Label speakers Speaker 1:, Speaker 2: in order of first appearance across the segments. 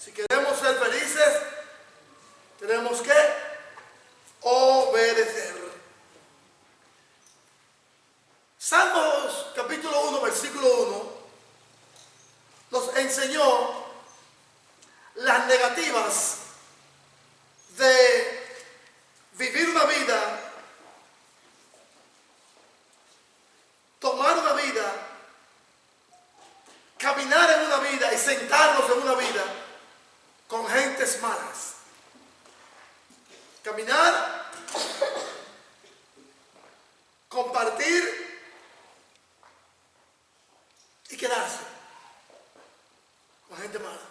Speaker 1: Si queremos ser felices, tenemos que obedecer. Salmos capítulo 1, versículo 1, nos enseñó las negativas de vivir una vida, tomar una vida, caminar en una vida y sentarnos en una vida con gentes malas. Caminar, compartir y quedarse con gente mala.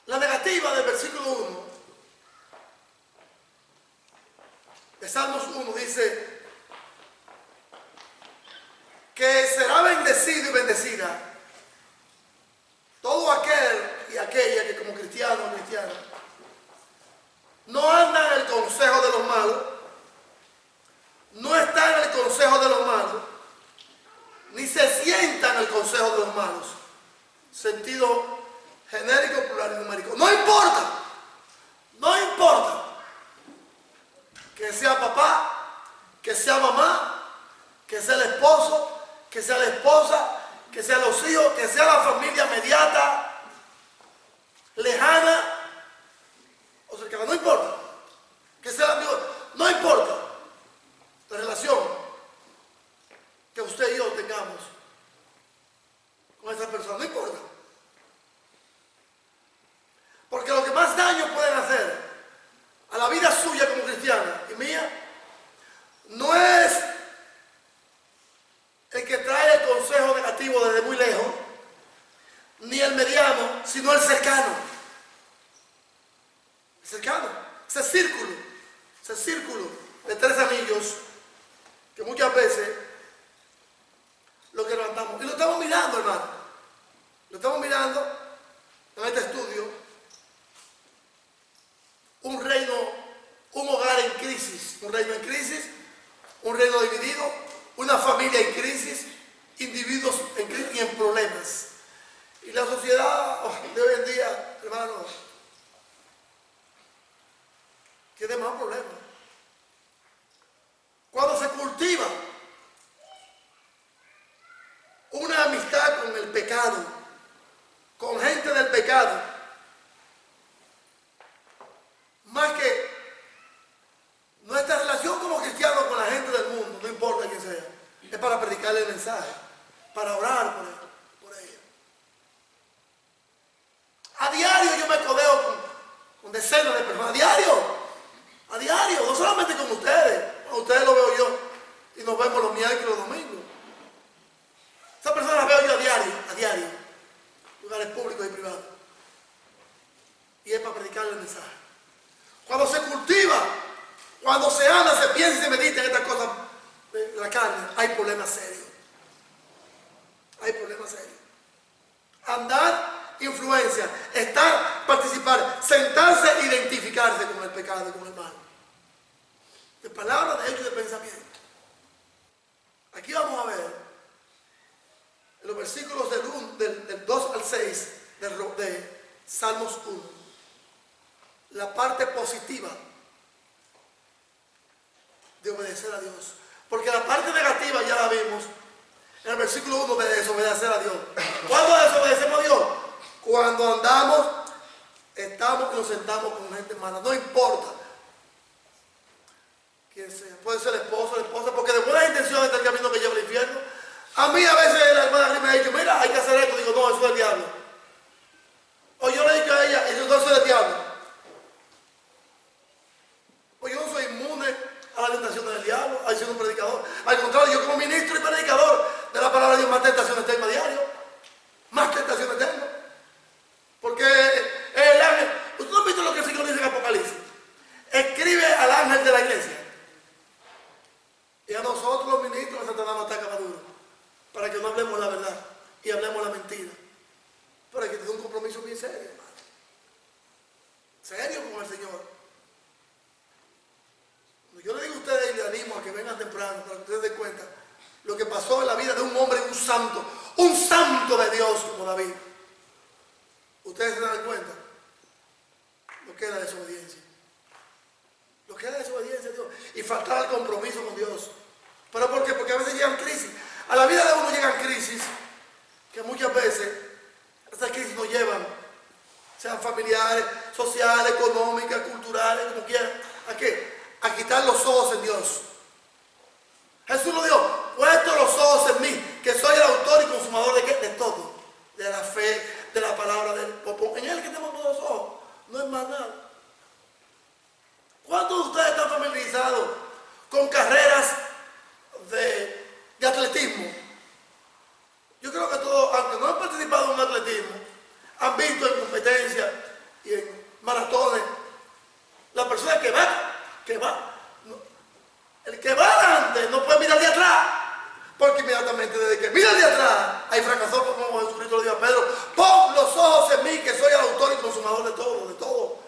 Speaker 1: La negativa del versículo 1 de Salmos 1 dice que será bendecido y bendecida todo aquel y aquella que como cristiano o cristiana no anda en el consejo de los malos, no está en el consejo de los malos, ni se sienta en el consejo de los malos. Sentido genérico, plural y numérico. No importa, no importa que sea papá, que sea mamá, que sea el esposo, que sea la esposa, que sean los hijos, que sea la familia inmediata, lejana o cercana, no importa. Que sea el amigo, no importa la relación que usted y yo tengamos con esa persona, no importa. Porque lo que más daño pueden hacer a la vida suya como cristiana y mía no es el que trae el consejo negativo desde muy lejos, ni el mediano, sino el cercano. El cercano, ese círculo de tres anillos que muchas veces lo que levantamos. Y lo estamos mirando, hermano. Lo estamos mirando en este estudio. Un reino, un hogar en crisis, un reino en crisis, un reino dividido, una familia en crisis, individuos en crisis y en problemas. Y la sociedad de hoy en día, hermanos, tiene más problemas. Cuando se cultiva una amistad con el pecado, con gente del pecado, más que nuestra relación como cristianos con la gente del mundo, no importa quién sea, es para predicarle el mensaje, para orar por ella. A diario yo me codeo con decenas de personas, a diario, no solamente con ustedes, con ustedes lo veo yo y nos vemos los miércoles y los domingos. Esas personas las veo yo a diario, lugares públicos y privados. Y es para predicarle el mensaje. Cuando se cultiva, cuando se anda, se piensa y se medita en estas cosas de la carne, hay problemas serios. Hay problemas serios. Andar, influencia, estar, participar, sentarse, identificarse con el pecado y con el mal. De palabras, de hecho y de pensamiento. Aquí vamos a ver en los versículos del 2 al 6 de Salmos 1, la parte positiva de obedecer a Dios. Porque la parte negativa ya la vimos en el versículo 1 de desobedecer a Dios. ¿Cuándo desobedecemos a Dios? Cuando andamos, estamos y nos sentamos con gente mala. No importa quién sea. Puede ser el esposo, la esposa, porque de buenas intenciones está el camino que lleva al infierno. A mí a veces la hermana me ha dicho, mira, hay que hacer esto. Digo, no, eso es del diablo. O yo le he dicho a ella, eso no es del diablo. Pues yo no soy inmune a la tentación del diablo, al ser un predicador. Al contrario, yo como ministro y predicador de la palabra de Dios, más tentaciones tengo a diario. Más tentaciones tengo. Porque el ángel, ¿usted no ha visto lo que el Señor dice en Apocalipsis? Escribe al ángel de la iglesia. Y a nosotros los ministros de Satanás nos ataca más duro. Para que no hablemos la verdad y hablemos la mentira. Pero hay que tener un compromiso bien serio, hermano. Serio con el Señor. Yo le digo a ustedes y le animo a que vengan temprano para que ustedes den cuenta lo que pasó en la vida de un hombre, un santo de Dios como David. Ustedes se dan cuenta, lo que era desobediencia. Lo que era desobediencia a Dios. Y faltar el compromiso con Dios. ¿Pero por qué? Porque a veces llegan crisis. A la vida de uno llegan crisis que muchas veces estas crisis nos llevan, sean familiares, sociales, económicas, culturales, como quieran. ¿A qué? A quitar los ojos en Dios. Jesús lo dijo, puesto los ojos en mí, que soy el autor y consumador de ¿qué? De todo. De la fe, de la palabra del popón. En él que tenemos todos los ojos. No es más nada. ¿Cuántos de ustedes están familiarizados con carreras de atletismo? Yo creo que todos, aunque no han participado en un atletismo, han visto en competencias y en maratones la persona que va, el que va adelante no puede mirar de atrás, porque inmediatamente desde que mira de atrás, ahí fracasó, como Jesucristo le dijo a Pedro, pon los ojos en mí, que soy el autor y consumador de todo, de todo.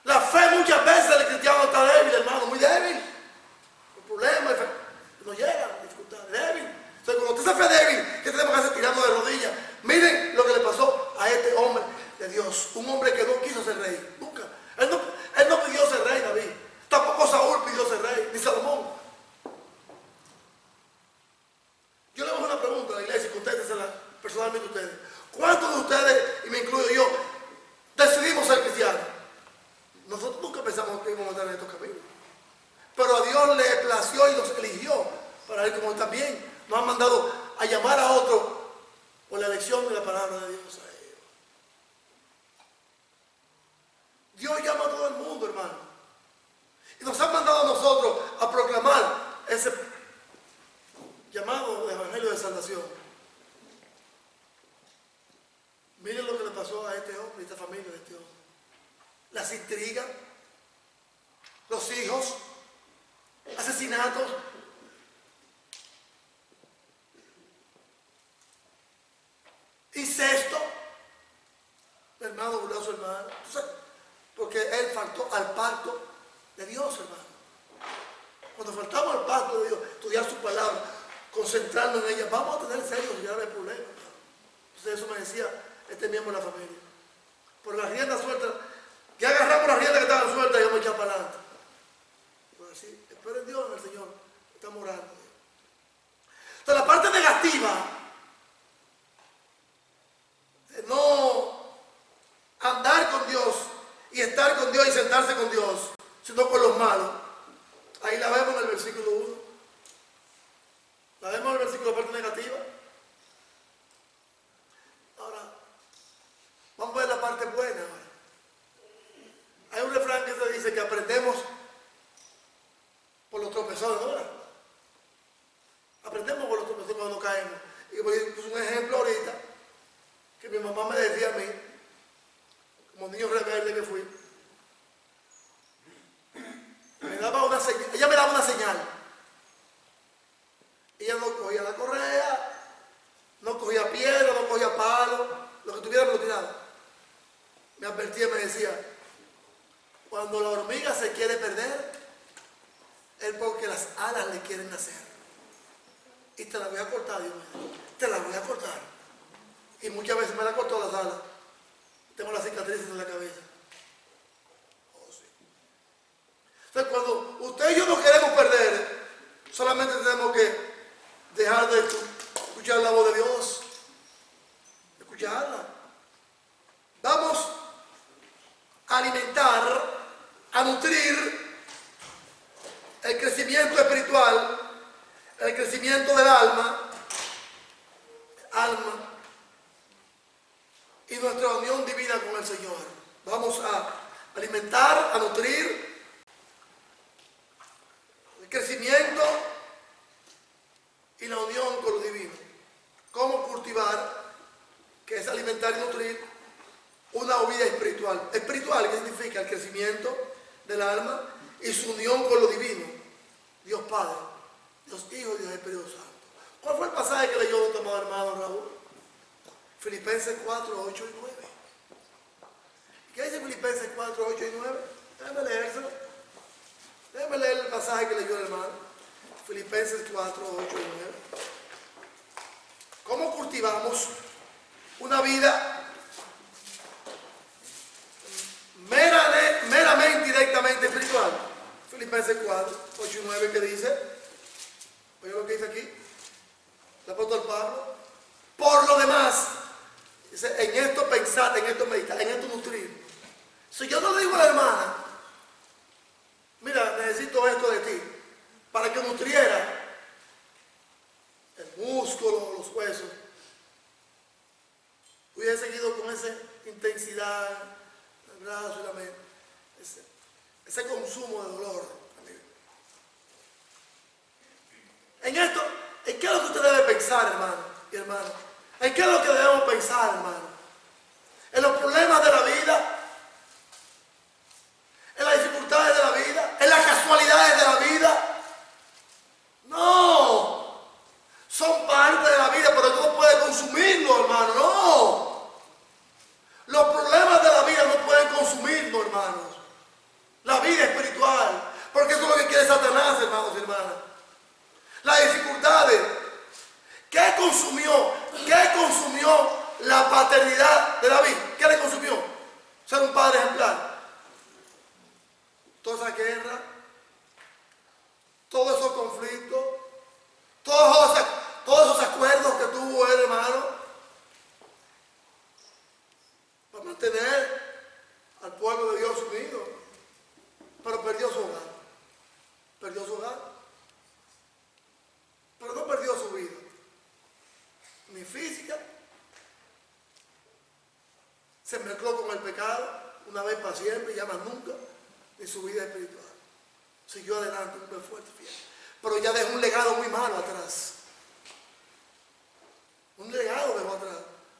Speaker 1: La fe muchas veces el cristiano está débil, hermano, muy débil. El problema es que no llega a dificultad, débil. Entonces, cuando usted se fe débil, ¿qué tenemos que hacer? Tirando de rodillas. Miren lo que le pasó a este hombre de Dios. Un hombre que no quiso ser rey. Nunca. Él no pidió ser rey, David. Tampoco Saúl pidió ser rey, ni Salomón. Yo le hago una pregunta a la iglesia, contéstensela personalmente ustedes. ¿Cuántos de ustedes, y me incluyo yo, decidimos ser cristianos? Nosotros nunca pensamos que íbamos a estar en estos caminos. Pero a Dios le plació y nos eligió para ir como también. Nos han mandado a llamar a otro por la elección de la palabra de Dios a ellos. Dios llama a todo el mundo, hermano. Y nos han mandado a nosotros a proclamar ese llamado de evangelio de salvación. Miren lo que le pasó a este hombre y a esta familia de este hombre. Las intrigas, los hijos, asesinatos. Incesto. El hermano burló a su hermano. Porque él faltó al pacto de Dios, hermano. Cuando faltamos al pacto de Dios, estudiar su palabra, concentrarnos en ella, vamos a tener serios y graves problemas. Entonces eso me decía este miembro de la familia. Por la rienda suelta, ya agarramos la rienda que estaba suelta y vamos a echar para adelante. Pues así, esperen Dios en el Señor. Estamos orando. Entonces la parte negativa de no andar con Dios y estar con Dios y sentarse con Dios, sino con los malos. Ahí la vemos en el versículo 1. La vemos en el versículo, la parte negativa. Ahora, vamos a ver la parte buena ahora. Hay un refrán que se dice que aprendemos por los tropezones, ¿no? Aprendemos por los tropezones cuando caemos. Y voy a poner un ejemplo ahorita, que mi mamá me decía a mí, como niño rebelde que fui, ella me daba una señal. Ella no cogía la correa, no cogía piedra, no cogía palo, lo que tuviera me lo tiraba. Me advertía y me decía, cuando la hormiga se quiere perder, es porque las alas le quieren nacer. Y te la voy a cortar, Dios mío. Te la voy a cortar. Y muchas veces me la cortó las alas. Tengo las cicatrices en la cabeza. Oh, sí. Entonces, cuando usted y yo no queremos perder, solamente tenemos que dejar de escuchar la voz de Dios. Escucharla. Vamos a alimentar, a nutrir el crecimiento espiritual, el crecimiento del alma y nuestra unión divina con el Señor. Vamos a alimentar, a nutrir el crecimiento y la unión con lo divino. ¿Cómo cultivar? Que es alimentar y nutrir una vida espiritual. Espiritual, ¿qué significa? El crecimiento del alma y su unión con lo divino. Dios Padre, Dios Hijo y Dios Espíritu Santo. ¿Cuál fue el pasaje que leyó nuestro amado hermano Raúl? Filipenses 4, 8 y 9. ¿Qué dice Filipenses 4, 8 y 9? Déjame leérselo. Déjame leer el pasaje que leyó el hermano. Filipenses 4, 8 y 9. ¿Cómo cultivamos una vida espiritual. Filipenses 4, 8 y 9, que dice, oye lo que dice aquí, el apóstol Pablo, por lo demás, dice, en esto pensar, en esto meditar, en esto nutrir. Si yo no le digo a la hermana, mira, necesito esto de ti, para que nutriera el músculo, los huesos, hubiese seguido con esa intensidad, el brazo y la mente, ese consumo de dolor. En esto, ¿en qué es lo que usted debe pensar, hermano y hermana? ¿En qué es lo que debemos pensar, hermano? En los problemas de la vida, en las dificultades de la vida, en las casualidades de la vida. No, son parte de la vida, pero tú no puedes consumirlo, hermano, no. Los problemas de la vida no pueden consumirlo, hermanos. La vida espiritual, porque eso es lo que quiere Satanás, hermanos y hermanas. Las dificultades. ¿Qué consumió la paternidad de David? ¿Qué le consumió? Ser un padre ejemplar. Toda esa guerra, todos esos conflictos, todos esos acuerdos que tuvo él, hermano, para mantener al pueblo de Dios unido. Pero perdió su hogar. Perdió su hogar. Pero no perdió su vida. Ni física. Se mezcló con el pecado una vez para siempre y ya más nunca. Ni su vida espiritual. Siguió adelante, un hombre fuerte, fiel. Pero ya dejó un legado muy malo atrás. Un legado dejó atrás.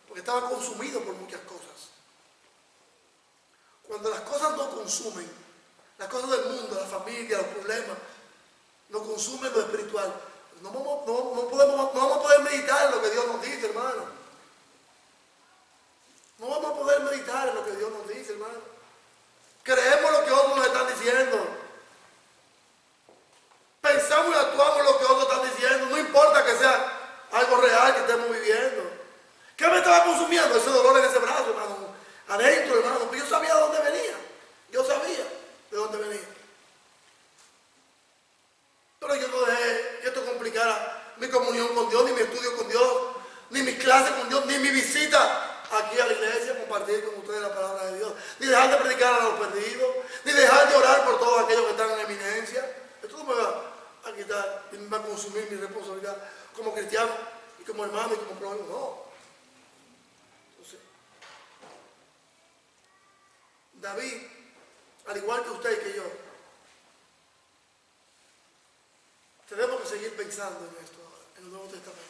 Speaker 1: Porque estaba consumido por muchas cosas. Cuando las cosas no consumen, las cosas del mundo, la familia, los problemas, no consumen lo espiritual, no vamos a poder meditar en lo que Dios nos dice, hermano. No vamos a poder meditar en lo que Dios nos dice, hermano. Creemos lo que otros nos están diciendo. Pensamos y actuamos lo que otros están diciendo. No importa que sea algo real que estemos viviendo. ¿Qué me estaba consumiendo? Ese dolor en ese brazo, hermano. Adentro, hermano. Pero yo sabía de dónde venía. Yo sabía de dónde venía. Pero yo no dejé que esto complicara mi comunión con Dios, ni mi estudio con Dios, ni mis clases con Dios, ni mi visita aquí a la iglesia, compartir con ustedes la palabra de Dios, ni dejar de predicar a los perdidos, ni dejar de orar por todos aquellos que están en eminencia. Esto no me va a quitar, ni me va a consumir mi responsabilidad como cristiano, y como hermano, y como prójimo, no. Entonces, David, al igual que usted y que yo, tenemos que seguir pensando en esto ahora, en el Nuevo Testamento.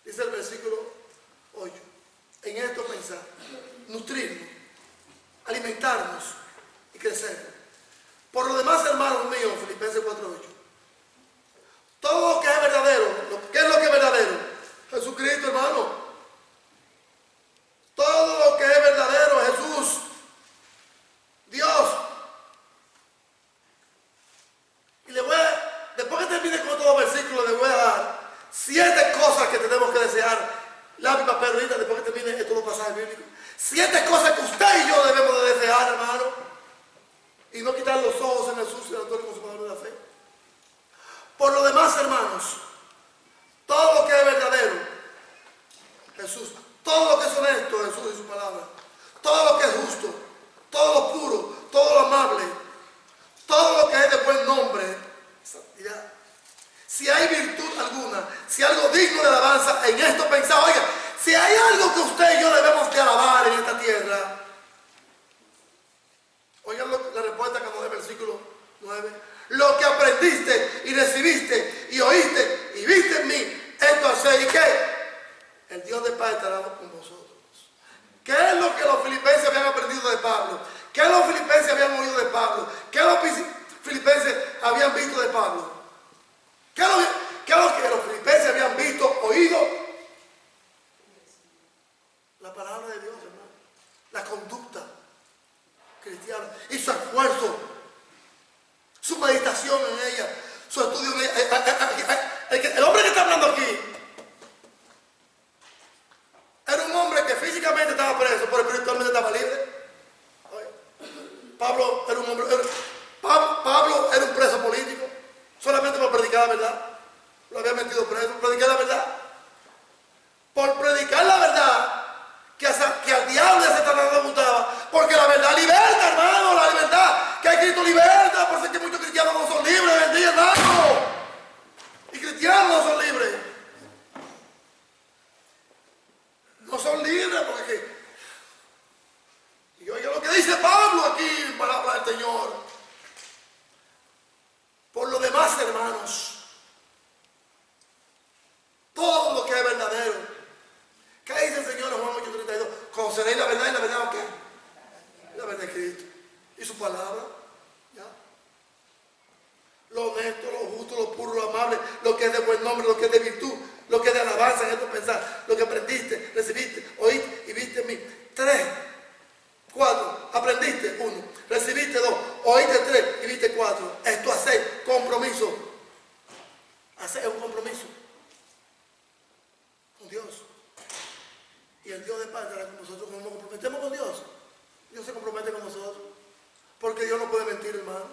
Speaker 1: Dice el versículo 8. En esto pensar, nutrirnos, alimentarnos y crecer. Por lo demás, hermanos míos, Filipenses 4:8. Todo lo que es verdadero, ¿qué es lo que es verdadero? Jesucristo, hermano. Todo lo que es verdadero, Jesús, Dios. Y después que termine con todos los versículos, le voy a dar 7 cosas que tenemos que desear. Lápiz, papel, ahorita, después que termine estos dos pasajes bíblicos. 7 cosas que usted y yo debemos de desear, hermano. Y no quitar los ojos en Jesús y el autor y consumador de la fe. Por lo demás, hermanos, todo lo que es verdadero, Jesús. Todo lo que es honesto, Jesús y su palabra. Todo lo que es justo, todo lo puro, todo lo amable, todo lo que es de buen nombre, santidad. Si hay virtud alguna, si algo digno de alabanza, en esto pensaba, oiga, si hay algo que usted y yo debemos de alabar en esta tierra, oigan la respuesta que nos da el versículo 9. Lo que aprendiste y recibiste y oíste y viste en mí, esto hacéis, ¿y qué? El Dios de paz estará con vosotros. ¿Qué es lo que los filipenses habían aprendido de Pablo? ¿Qué los filipenses habían oído de Pablo? ¿Qué los filipenses habían visto de Pablo? ¿Qué es lo que los filipenses habían visto, oído? La palabra de Dios, hermano. La conducta cristiana y su esfuerzo, su meditación en ella, su estudio en ella. El hombre que está hablando aquí era un hombre que físicamente estaba preso, pero espiritualmente estaba libre. Pablo era un hombre. Pablo Conoceréis la verdad y la verdad, ¿qué? La verdad de Cristo. Y su palabra. ¿Ya? Lo honesto, lo justo, lo puro, lo amable, lo que es de buen nombre, lo que es de virtud, lo que es de alabanza en esto pensar, lo que aprendiste, recibiste, oíste y viste en mí. 3, 4, aprendiste 1, recibiste 2, oíste 3 y viste 4. Esto hacer compromiso. Hacer un compromiso con Dios. Y el Dios de paz estará con nosotros cuando nos comprometemos con Dios. Dios se compromete con nosotros. Porque Dios no puede mentir, hermano.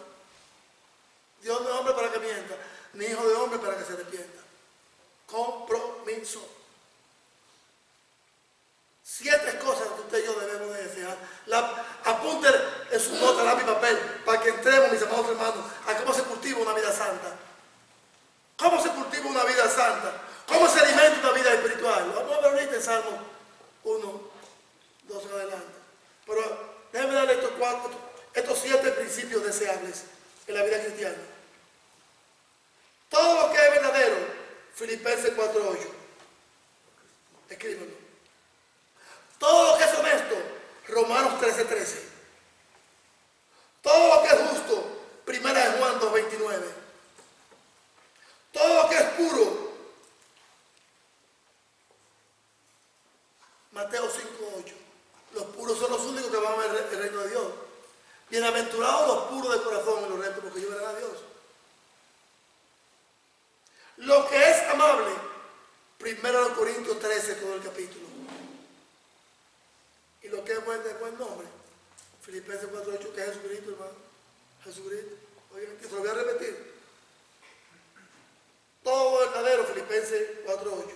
Speaker 1: Dios no es hombre para que mienta, ni hijo de hombre para que se arrepienta. Compromiso. 7 cosas que usted y yo debemos de desear. Apunte en su nota, lápiz y papel, para que entremos, mis amados hermanos, a cómo se cultiva una vida santa. ¿Cómo se cultiva una vida santa? ¿Cómo se alimenta una vida espiritual? Vamos a ver ahorita en Salmo 1, 2 en adelante. Pero déjenme darle estos 7 principios deseables en la vida cristiana. Todo lo que es verdadero, Filipenses 4:8. Escríbanlo. Todo lo que es honesto, Romanos 13:13. Todo lo que es justo, 1 Juan 2:29. Todo lo que es puro, Mateo 5:8. Los puros son los únicos que van a ver el reino de Dios. Bienaventurados los puros de corazón y los rectos, porque ellos verán a Dios. Lo que es amable, 1 Corintios 13, todo el capítulo. Y lo que es de buen nombre, Filipenses 4:8, que es Jesucristo, hermano. Jesucristo. Oigan, que se lo voy a repetir. Todo verdadero, Filipenses 4:8.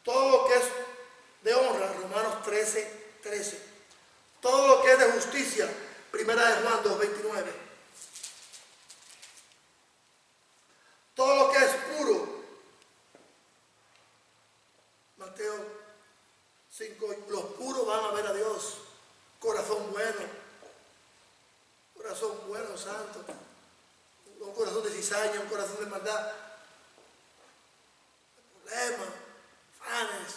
Speaker 1: Todo lo que es de honra, Romanos 13:13. Todo lo que es de justicia, 1 Juan 2:29. Todo lo que es puro, Mateo 5. Los puros van a ver a Dios. Corazón bueno, santo. Un corazón de cizaña, un corazón de maldad. Problemas, fanes.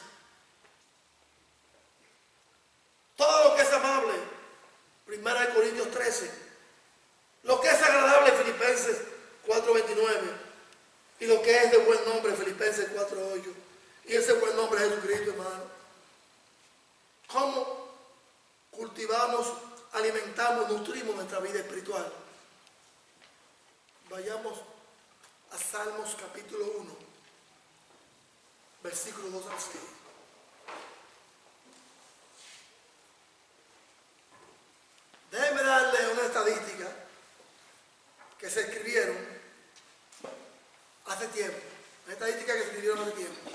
Speaker 1: Todo lo que es amable, 1 Corintios 13. Lo que es agradable, Filipenses 4:29. Y lo que es de buen nombre, Filipenses 4:8. Y ese buen nombre es Jesucristo, hermano. ¿Cómo cultivamos, alimentamos, nutrimos nuestra vida espiritual? Vayamos a Salmos capítulo 1, versículos 2 al 6. Déjenme darle una estadística que se escribieron hace tiempo. Una estadística que se escribieron hace tiempo.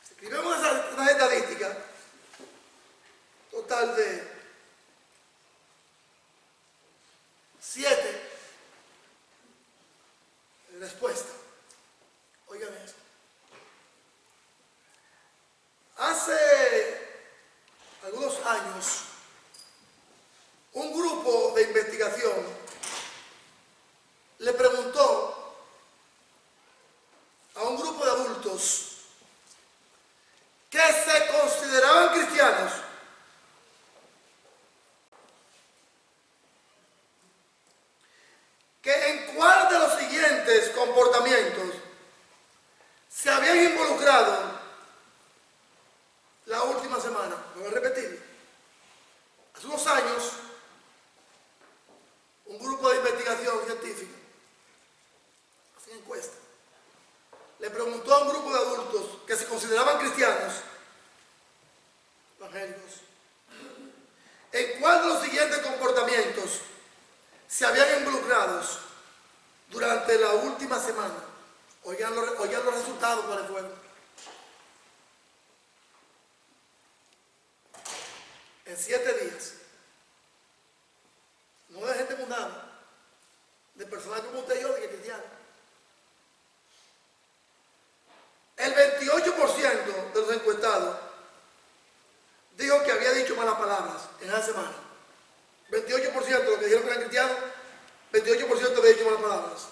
Speaker 1: Se escribieron una estadística total de 7 respuestas. Oigan esto. Hace algunos años, un grupo de investigación le preguntó a un grupo de adultos que se consideraban cristianos que en cuál de los siguientes comportamientos se habían involucrado la última semana. Me voy a repetir. Hace unos años, un grupo de investigación científica, hacía encuesta, le preguntó a un grupo de adultos que se consideraban cristianos, evangélicos, en cuál de los siguientes comportamientos se habían involucrado durante la última semana. Oigan los resultados, ¿cuáles fueron? En 7 días, no de gente mundana, de personas como usted y yo, de cristianos. El 28% de los encuestados dijo que había dicho malas palabras en esa semana. 28% de los que dijeron que eran cristianos, 28% había dicho malas palabras.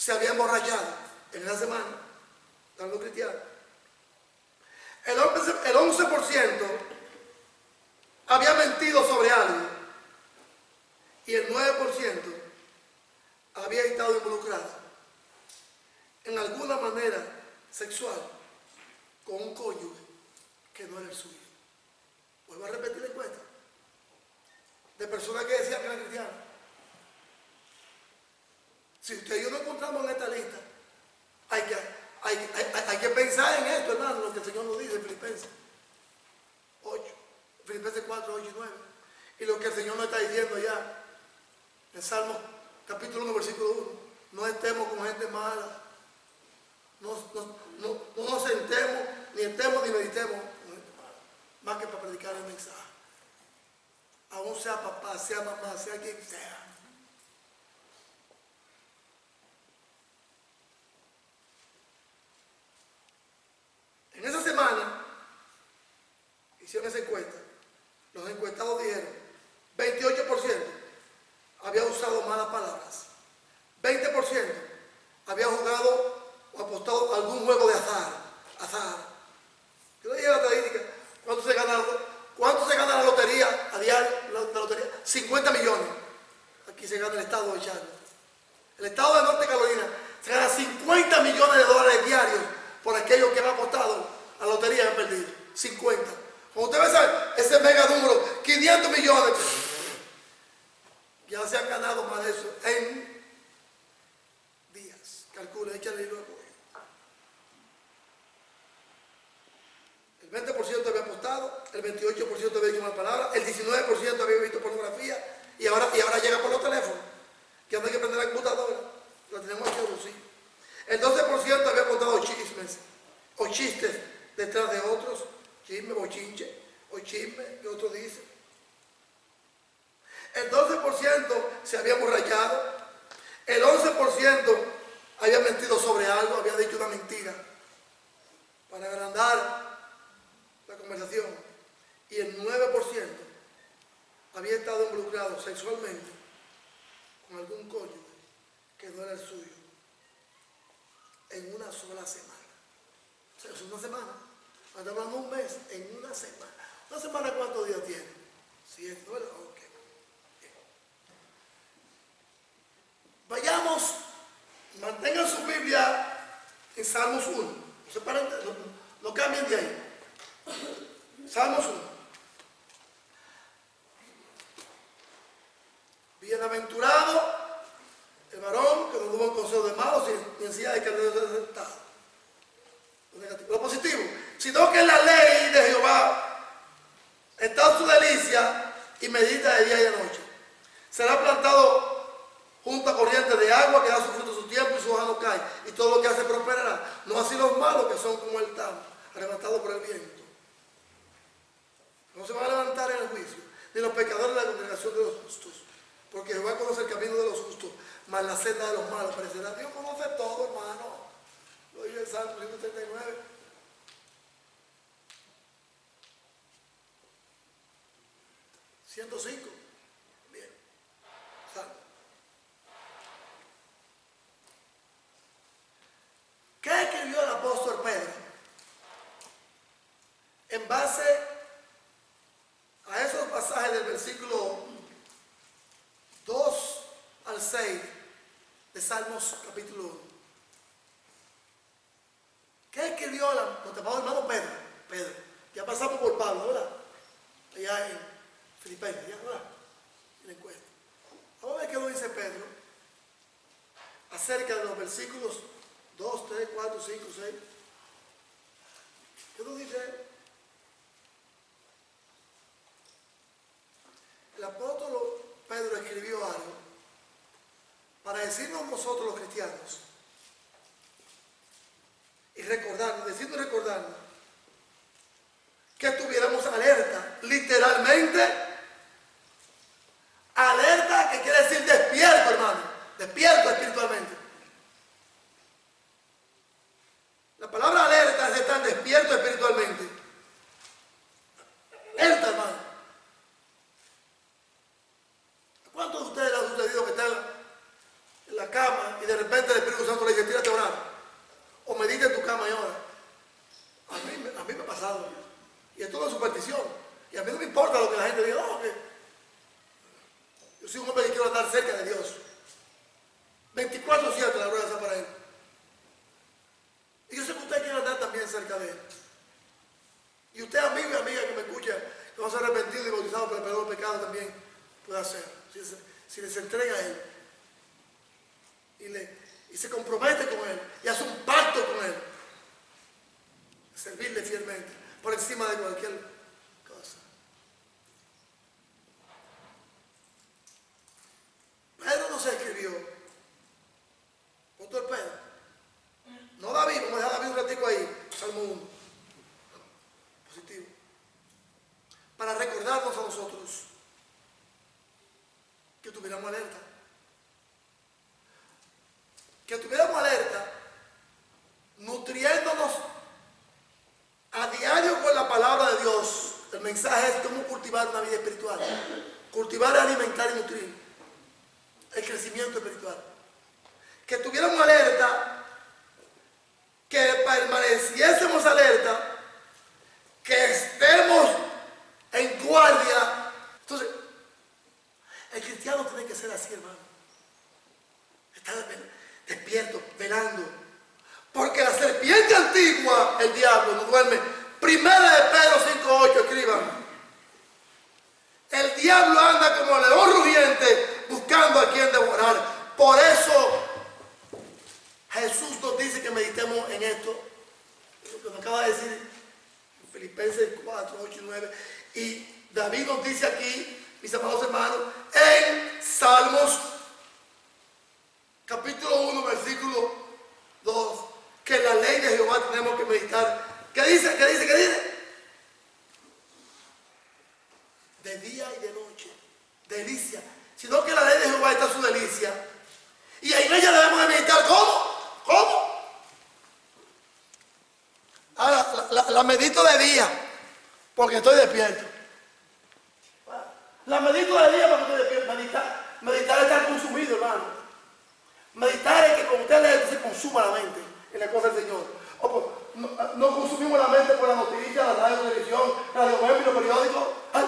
Speaker 1: se había emborrachado en esa semana, están los cristianos. El 11% había mentido sobre algo y el 9% había estado involucrado en alguna manera sexual con un cónyuge que no era el suyo. Vuelvo a repetir la encuesta de personas que decían que eran cristianas. Si usted y yo nos encontramos en esta lista, hay que pensar en esto, hermano, lo que el Señor nos dice en Filipenses 8, Filipenses 4, 8 y 9, y lo que el Señor nos está diciendo allá en Salmos capítulo 1, versículo 1. No estemos con gente mala, no nos sentemos, ni estemos ni meditemos con gente mala, más que para predicar el mensaje. Aún sea papá, sea mamá, sea quien sea. En esa semana hicieron esa encuesta. Los encuestados dijeron 28% había usado malas palabras, 20% había jugado o apostado algún juego de azar. Yo le dije la estadística, ¿cuánto se gana la lotería a diario? La lotería, 50 millones. Aquí se gana el estado de Charlotte. El estado de Norte Carolina se gana 50 millones de dólares diarios por aquellos que han apostado a la lotería y han perdido. 50. Como usted ve ese mega número, 500 millones. Ya se han ganado más de eso en días. Calcula, échale luego. El 20% había apostado, el 28% había dicho mal palabra, el 19% había visto pornografía y ahora llega por los teléfonos, que ahora hay que prender la computadora, la tenemos aquí en el bolsillo. El 12% había contado chismes o chistes detrás de otros, chisme, bochinche, o chisme que otros dicen. El 12% se había emborrachado, el 11% había mentido sobre algo, había dicho una mentira para agrandar la conversación, y el 9% había estado involucrado sexualmente con algún cónyuge que no era el suyo en una sola semana. O sea, es una semana. Estamos hablando de un mes, en una semana. ¿Una semana cuántos días tiene? 7, ¿no? Ok. Bien. Vayamos, mantengan su Biblia en Salmos 1. No cambien de ahí. Salmos 1. Bienaventurado el varón que no tuvo en consejo de malos ni en silla de que no es sentado. Lo positivo, sino que en la ley de Jehová está su delicia y medita de día y de noche. Será plantado junto a corrientes de agua que da su fruto a su tiempo y su hoja no cae, y todo lo que hace prosperará. No así los malos que son como el tamo, arrebatados por el viento. No se van a levantar en el juicio, ni los pecadores de la congregación de los justos, porque Jehová conoce el camino de los justos, mas la senda de los malos parecerá. Dios conoce todo, hermano. Lo dice el Salmo 139. ¿105? Bien. Salmo. ¿Qué escribió el apóstol Pedro? En base a esos pasajes del versículo 2 al 6 de Salmos capítulo 1. ¿Qué escribió nuestro hermano Pedro? Pedro. Ya pasamos por Pablo, ¿verdad? Allá en Filipenses, ¿ya? ¿Verdad? En la encuesta. Vamos a ver qué nos dice Pedro acerca de los versículos 2, 3, 4, 5, 6. ¿Qué nos dice él? El apóstol Pedro escribió algo para decirnos nosotros los cristianos y recordarnos que tuviéramos alerta, literalmente alerta, que quiere decir despierto, hermano, despierto espiritualmente. La palabra alerta es estar despierto espiritualmente. Alerta, hermano. ¿Cuántos de ustedes les ha sucedido que están en la cama y de repente el Espíritu Santo le dice, tírate a orar. O medita en tu cama y ora. A mí me ha pasado. Y es toda superstición. Y a mí no me importa lo que la gente diga. No, que yo soy un hombre que quiero andar cerca de Dios. 24/7 la rueda está para Él. Y yo sé que usted quiere andar también cerca de Él. Y usted, amigo y amiga que me escucha, que va a ser arrepentido y bautizado por el perdón del pecado también puede hacer. Si les entrega a Él. Y se compromete con Él. Y hace un pacto con Él. Servirle fielmente. Por encima de cualquier cosa. Pedro no se escribió. Pastor Pedro. No David, vamos a dejar a David un ratico ahí. Salmo 1. Positivo. Para recordarnos a nosotros que tuviéramos alerta. Que tuviéramos alerta, nutriéndonos a diario con la palabra de Dios. El mensaje es cómo cultivar una vida espiritual. Cultivar es alimentar y nutrir. El crecimiento espiritual. Que tuviéramos alerta, que permaneciésemos alerta, que estemos en guardia. Entonces, el cristiano tiene que ser así, hermano. Estar despierto, velando. Porque la serpiente antigua, el diablo, no duerme. Primera de Pedro 5:8, escriban. El diablo anda como león rugiente buscando a quien devorar. Por eso Jesús nos dice que meditemos en esto. Lo que nos acaba de decir en Filipenses 4:8 y 9. Y David nos dice aquí, mis amados hermanos, en Salmos capítulo 1, versículo 2, que la ley de Jehová tenemos que meditar. ¿Qué dice? ¿Qué dice? ¿Qué dice? De día y de noche. Delicia. Sino que la ley de Jehová está su delicia. Y en ella debemos de meditar. ¿Cómo? ¿Cómo? Ahora, la medito de día, porque estoy despierto. La medito de día porque estoy despierto. Meditar es estar consumido, hermano. Meditar es que cuando usted lee, se consuma la mente en la cosa del Señor. No consumimos la mente por las noticias, la radio, la televisión, radio web y los periódicos. Ay,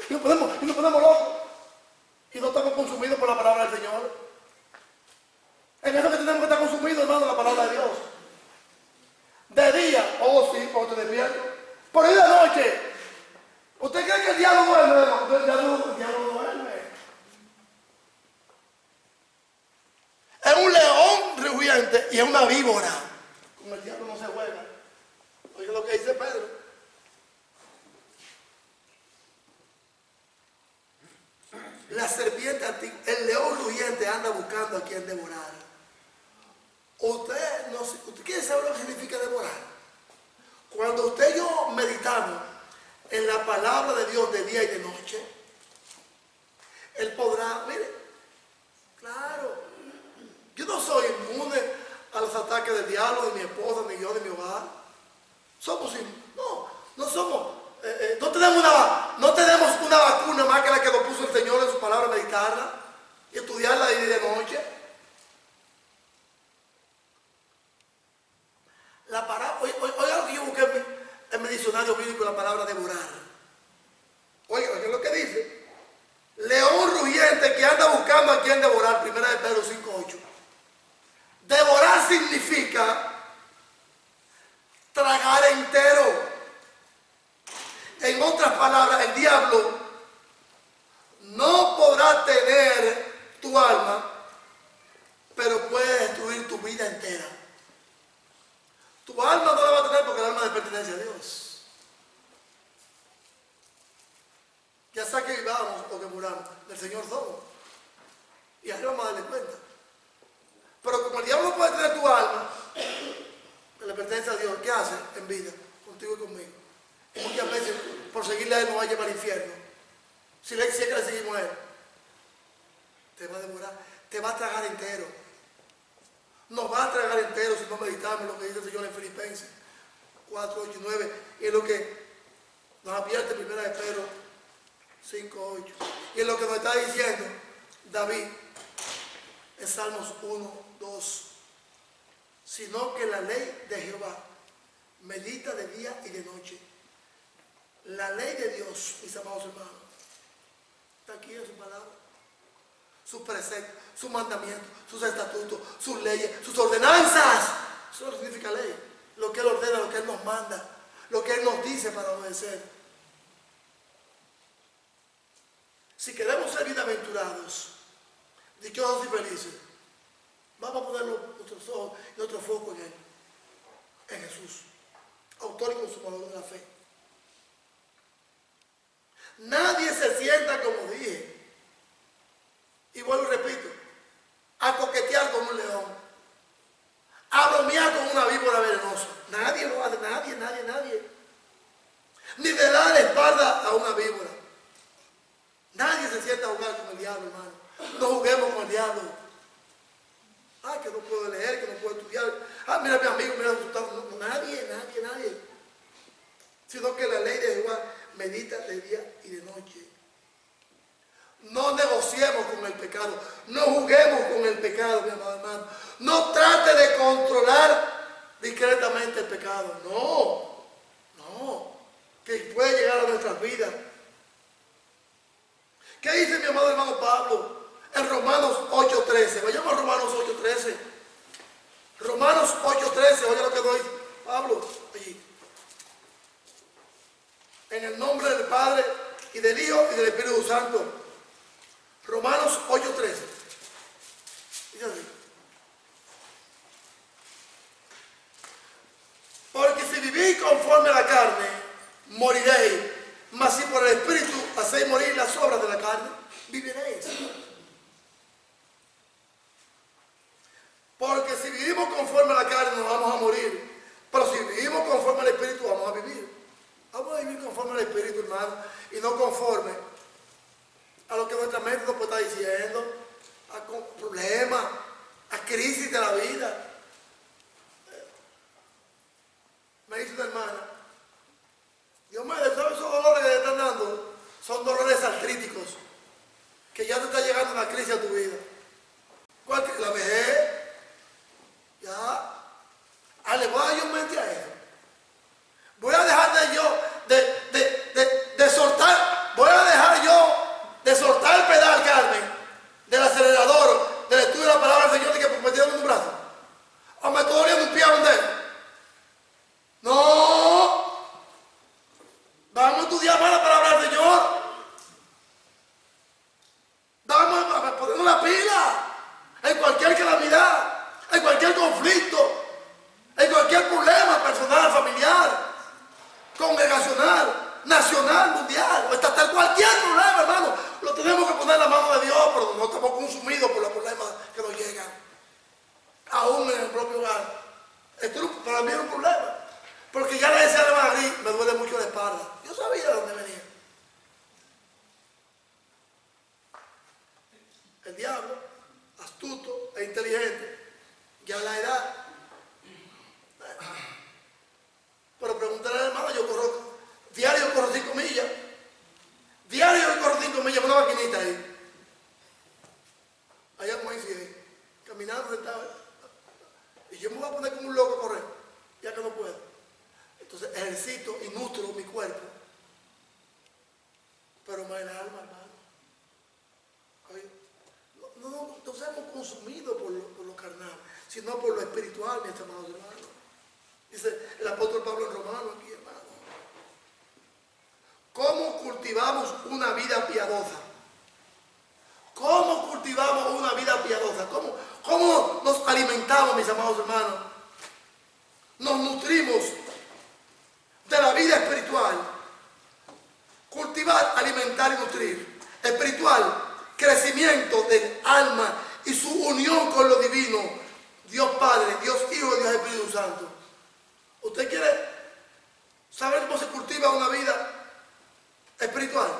Speaker 1: y nos ponemos locos. Y no estamos consumidos por la palabra del Señor. En eso que tenemos que estar consumidos, hermano, la palabra de Dios. De día, oh sí, cuando te despierto. Por ahí de noche. ¿Usted cree que el diablo duerme? No, el diablo no duerme. Es un león rugiente y es una víbora. Con el diablo no se juega. Oiga lo que dice Pedro. La serpiente antigua, el león rugiente anda buscando a quien devorar. ¿Usted quiere saber lo que significa devorar? Cuando usted y yo meditamos en la palabra de Dios de día y de noche, Él podrá, mire, claro, yo no soy inmune a los ataques del diablo, de mi esposa, ni yo, de mi hogar. No tenemos una vacuna más que la que nos puso el Señor en su palabra, meditarla y estudiarla de día y de noche. Oiga lo que yo busqué en mi diccionario bíblico, la palabra devorar. Oiga, ¿qué es lo que dice? León rugiente que anda buscando a quien devorar, primera de Pedro 5:8. Devorar significa tragar entero. En otras palabras, el diablo no podrá tener tu alma, pero puede destruir tu vida entera. Tu alma no la va a tener porque el alma le pertenece a Dios. Ya sea que vivamos o que muramos, del Señor somos. Y ahí vamos a darle cuenta. Pero como el diablo puede tener tu alma, que le pertenece a Dios, ¿qué hace en vida? Contigo y conmigo. Y muchas veces, por seguirle a Él, nos va a llevar al infierno. Si es que le seguimos a Él, te va a devorar, te va a tragar entero. Nos va a tragar entero si no meditamos lo que dice el Señor en Filipenses 4:8 y 9. Y es lo que nos advierte primera de Pedro 5:8. Y es lo que nos está diciendo David. en Salmos 1, 2, sino que la ley de Jehová medita de día y de noche. La ley de Dios, mis amados hermanos, está aquí en su palabra. Sus preceptos, sus mandamientos, sus estatutos, sus leyes, sus ordenanzas. Eso es lo que significa ley. Lo que Él ordena, lo que Él nos manda, lo que Él nos dice para obedecer. Si queremos ser bienaventurados, dichosos y felices, vamos a poner nuestros ojos y nuestro foco en Él, en Jesús, autor y consumador de la fe. Nadie se sienta, como dije, y vuelvo y repito, a coquetear con un león, a bromear con una víbora venenosa. Nadie lo hace, nadie. Ni de dar la espalda a una víbora. Nadie se sienta a jugar con el diablo, hermano. No juguemos con el diablo. Ah, que no puedo leer, que no puedo estudiar. Ah, mira mi amigo, mira el resultado. No, nadie. Sino que la ley de Jehová medita de día y de noche. No negociemos con el pecado. No juguemos con el pecado, mi amado hermano. No trate de controlar discretamente el pecado. No. Que puede llegar a nuestras vidas. ¿Qué dice mi amado hermano Pablo en Romanos 8:13? Vayamos a Romanos 8:13. Romanos 8:13, oye lo que doy Pablo allí. En el nombre del Padre y del Hijo y del Espíritu Santo. Romanos 8:13. Dice así. Porque si vivís conforme a la carne, moriréis. Mas si por el Espíritu hacéis morir las obras de la carne, viviréis. Porque si vivimos conforme a la carne, nos vamos a morir. Pero si vivimos conforme al Espíritu, vamos a vivir. Vamos a vivir conforme al Espíritu, hermano, y no conforme a lo que nuestra mente nos puede estar diciendo, a problemas, a crisis de la vida. Me dice una hermana, Dios mío, ¿sabes esos dolores que te están dando? Son dolores artríticos, que ya te está llegando una crisis a tu vida. ¿Cuál? La vejez. Ya. Le voy a dar yo mente a eso. Voy a dejar de soltar, voy a dejar yo de soltar el pedal, Carmen, del acelerador, del estudio de la palabra del Señor, y que me tiene un brazo. O me estoy doliendo un pie a donde. No. Vamos a estudiar más la palabra del Señor. Vamos a ponernos la pila en cualquier calamidad, en cualquier conflicto, en cualquier problema personal, familiar, congregacional, nacional, mundial, o estatal, cualquier problema, hermano, lo tenemos que poner en la mano de Dios, pero no estamos consumidos por los problemas que nos llegan, aún en el propio hogar. Esto para mí es un problema, porque ya la decía de Madrid, me duele mucho la espalda. Yo sabía de dónde venía. El diablo, astuto e inteligente, ya a la edad. Pero preguntarle al hermano, yo corro, diario corro 5 millas. Diario yo corro 5 millas, una maquinita ahí. Allá como ahí, caminando sentado. Y yo me voy a poner como un loco a correr, ya que no puedo. Entonces ejercito y nutro mi cuerpo. Pero más el alma, hermano. No seamos consumidos por lo carnal, sino por lo espiritual, mis amados hermanos. Dice el apóstol Pablo en Romanos aquí, hermano. ¿Cómo cultivamos una vida piadosa? ¿Cómo cultivamos una vida piadosa? ¿Cómo nos alimentamos, mis amados hermanos? Nos nutrimos de la vida espiritual. Cultivar, alimentar y nutrir. Espiritual, crecimiento del alma y su unión con lo divino. Dios Padre, Dios Hijo y Dios Espíritu Santo. ¿Usted quiere saber cómo se cultiva una vida espiritual?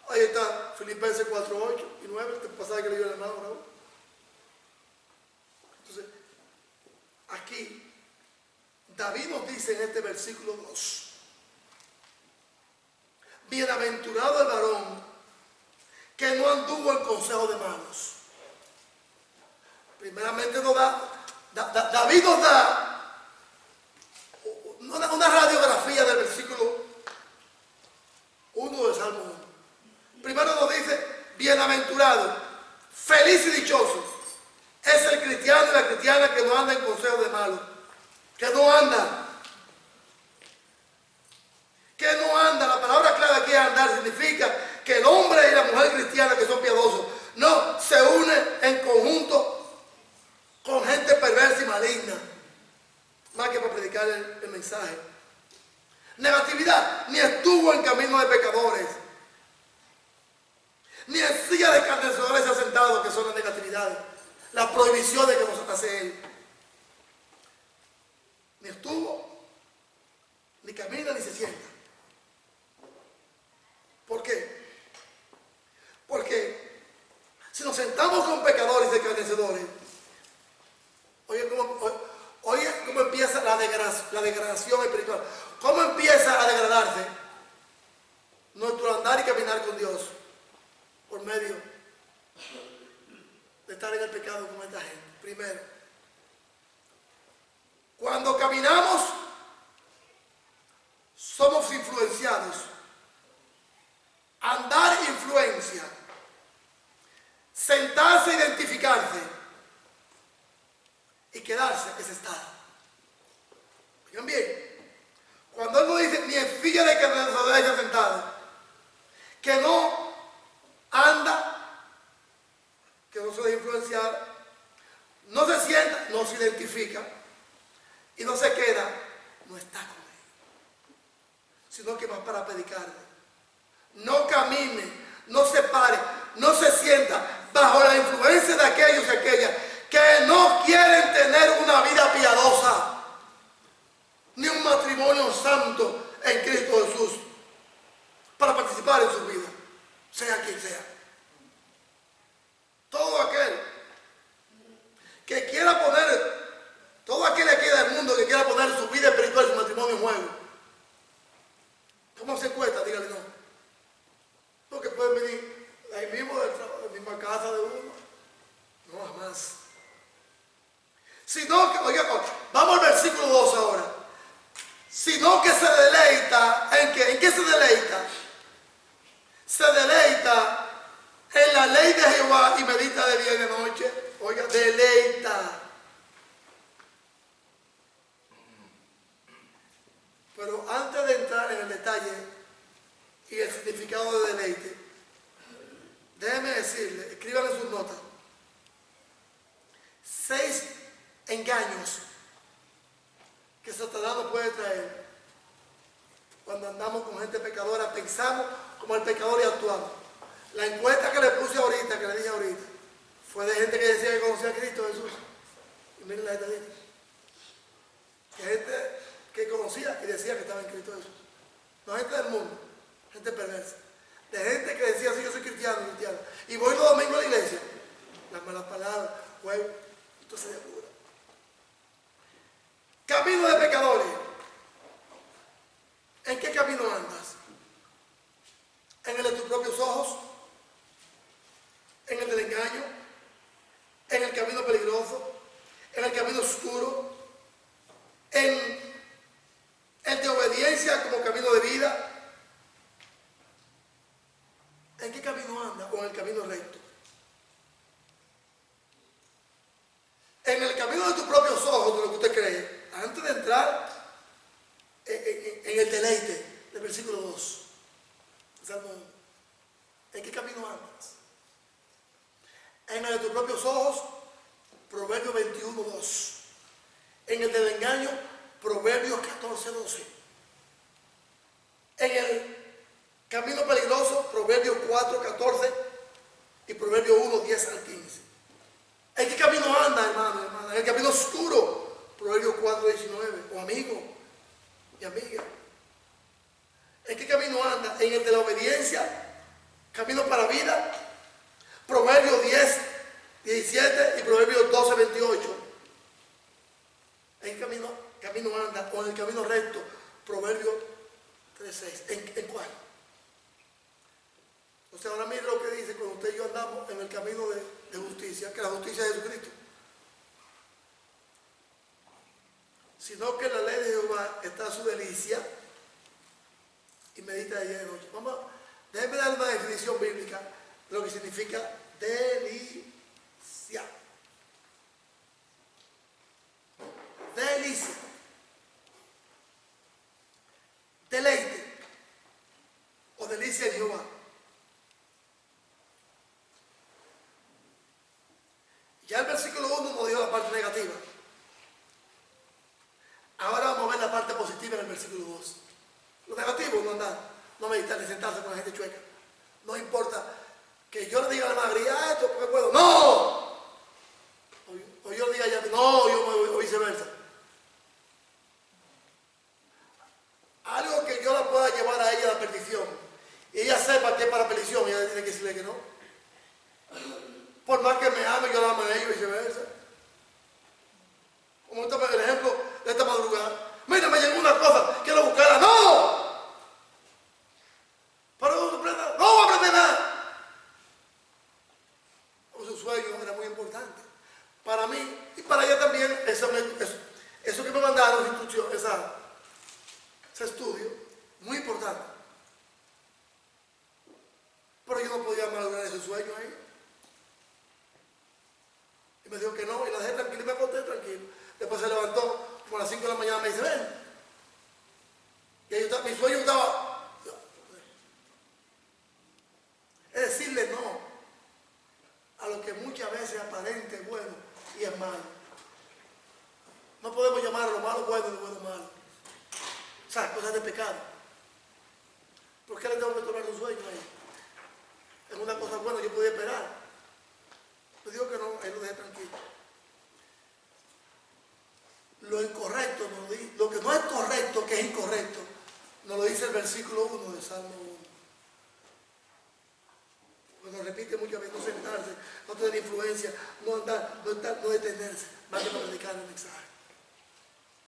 Speaker 1: Ahí está Filipenses 4, 8 y 9, este pasaje que leyó el hermano Raúl. Entonces, aquí David nos dice en este versículo 2: bienaventurado el varón que no anduvo en consejo de malos, David nos da una radiografía del versículo 1 del Salmo 1. Primero nos dice, bienaventurado, feliz y dichoso es el cristiano y la cristiana que no anda en consejos de malos, que no anda. La palabra clave aquí es andar, significa que el hombre y la mujer cristiana que son piadosos no se unen en conjunto con gente perversa y maligna, más que para predicar el mensaje. Negatividad, ni estuvo en camino de pecadores, ni en silla de escarnecedores se ha sentado, que son las negatividades, las prohibiciones que nos hace él. Ni estuvo, ni camina, ni se sienta. ¿Por qué? Porque si nos sentamos con pecadores y escarnecedores, oye cómo empieza la degradación espiritual. ¿Cómo empieza a degradarse nuestro andar y caminar con Dios? Por medio de estar en el pecado con esta gente. Primero, cuando caminamos, somos influenciados. Andar influencia. Sentarse, identificarse. Y quedarse es estar. Oigan bien. Cuando él nos dice, ni en silla de escarnecedores se ha sentado, que no anda, que no se deja influenciar, no se sienta, no se identifica y no se queda, no está con él, sino que va para predicarle. No camine, no se pare, no se sienta bajo la influencia de aquellos y aquellas que no quieren tener una vida piadosa, ni un matrimonio santo en Cristo Jesús, para participar en su vida, sea quien sea. Todo aquel que quiera poner, todo aquel aquí del mundo que quiera poner su vida espiritual y su matrimonio en juego, ¿cómo se cuesta? Dígale no. Porque pueden venir ahí mismo de la misma casa de uno. No, jamás. Sino que, oiga, vamos al versículo 2 ahora. Sino que se deleita, ¿en qué se deleita? Se deleita en la ley de Jehová y medita de día y de noche. Oiga, deleita. Pero antes de entrar en el detalle y el significado de deleite, déjeme decirle, escriban en sus notas, 6 engaños que Satanás nos puede traer cuando andamos con gente pecadora, pensamos como el pecador y actuamos. La encuesta que le puse ahorita, que le dije ahorita, fue de gente que decía que conocía a Cristo Jesús. Y miren la estadística. Que gente que conocía y decía que estaba en Cristo Jesús. No gente del mundo, gente perversa. De gente que decía, sí, yo soy cristiano. Y voy los domingos a la iglesia. Las malas palabras, juego, esto se descubra. Camino de pecadores. ¿En qué camino andas? ¿En el de tus propios ojos? ¿En el del engaño? ¿En el camino peligroso? ¿En el camino oscuro? ¿En el de obediencia como camino de vida? ¿En qué camino anda? ¿O en el camino recto? En el camino de tus propios ojos, de lo que usted cree, antes de entrar en el deleite del versículo 2, Salmo 1. ¿En qué camino andas? En el de tus propios ojos, Proverbios 21, 2. En el del engaño, Proverbios 14, 12. En el camino peligroso, Proverbios 4, 14 y Proverbios 1, 10 al 15. ¿En qué camino anda, hermano? En el camino oscuro, Proverbios 4, 19. O amigo y amiga. ¿En qué camino anda? En el de la obediencia, camino para vida, Proverbios 10, 17 y Proverbios 12, 28. ¿En qué camino anda? O en el camino recto, Proverbios 3, 6. ¿En cuál? O sea, ahora mire lo que dice cuando usted y yo andamos en el camino de justicia, que la justicia es Jesucristo. sino que en la ley de Jehová está su delicia y medita de día y de noche. Déjenme dar una definición bíblica de lo que significa delicia. Delicia. Deleite o delicia en Jehová. Ya el versículo 1 nos dio la parte negativa. Ahora vamos a ver la parte positiva en el versículo 2. Lo negativo no andar, no meditar ni sentarse con la gente chueca. No importa que yo le diga a la madre, esto porque puedo. ¡No! O yo le diga a ella, no, yo me voy, o viceversa. Algo que yo la pueda llevar a ella a la perdición y ella sepa que es para perdición, ella tiene que decirle que no. Por más que me ame, yo la amo a ella y viceversa. Como el ejemplo de esta madrugada. Mira, me llegó una cosa, quiero buscarla. ¡No! Pero no voy a aprender nada. Su sueño era muy importante. Para mí y para ella también, eso que me mandaron, esa instrucción, ese estudio, muy importante. Pero yo no podía malograr ese sueño ahí. Y me dijo que no, y la dejé tranquila y me acosté tranquilo. Después se levantó, como a las 5 de la mañana me dice, ven. Y ahí mi sueño estaba. Es decirle no a lo que muchas veces aparente es bueno y es malo. No podemos llamar a lo malo bueno y lo bueno malo. O sea, cosas de pecado. ¿Por qué le tengo que tomar un sueño ahí? Es una cosa buena, yo podía esperar. Le digo que no, ahí lo dejé tranquilo. Lo incorrecto, lo que no es correcto, que es incorrecto, nos lo dice el versículo 1 de Salmo 1. Cuando repite muchas veces, no sentarse, no tener influencia, no andar, no detenerse, más que para predicar el mensaje.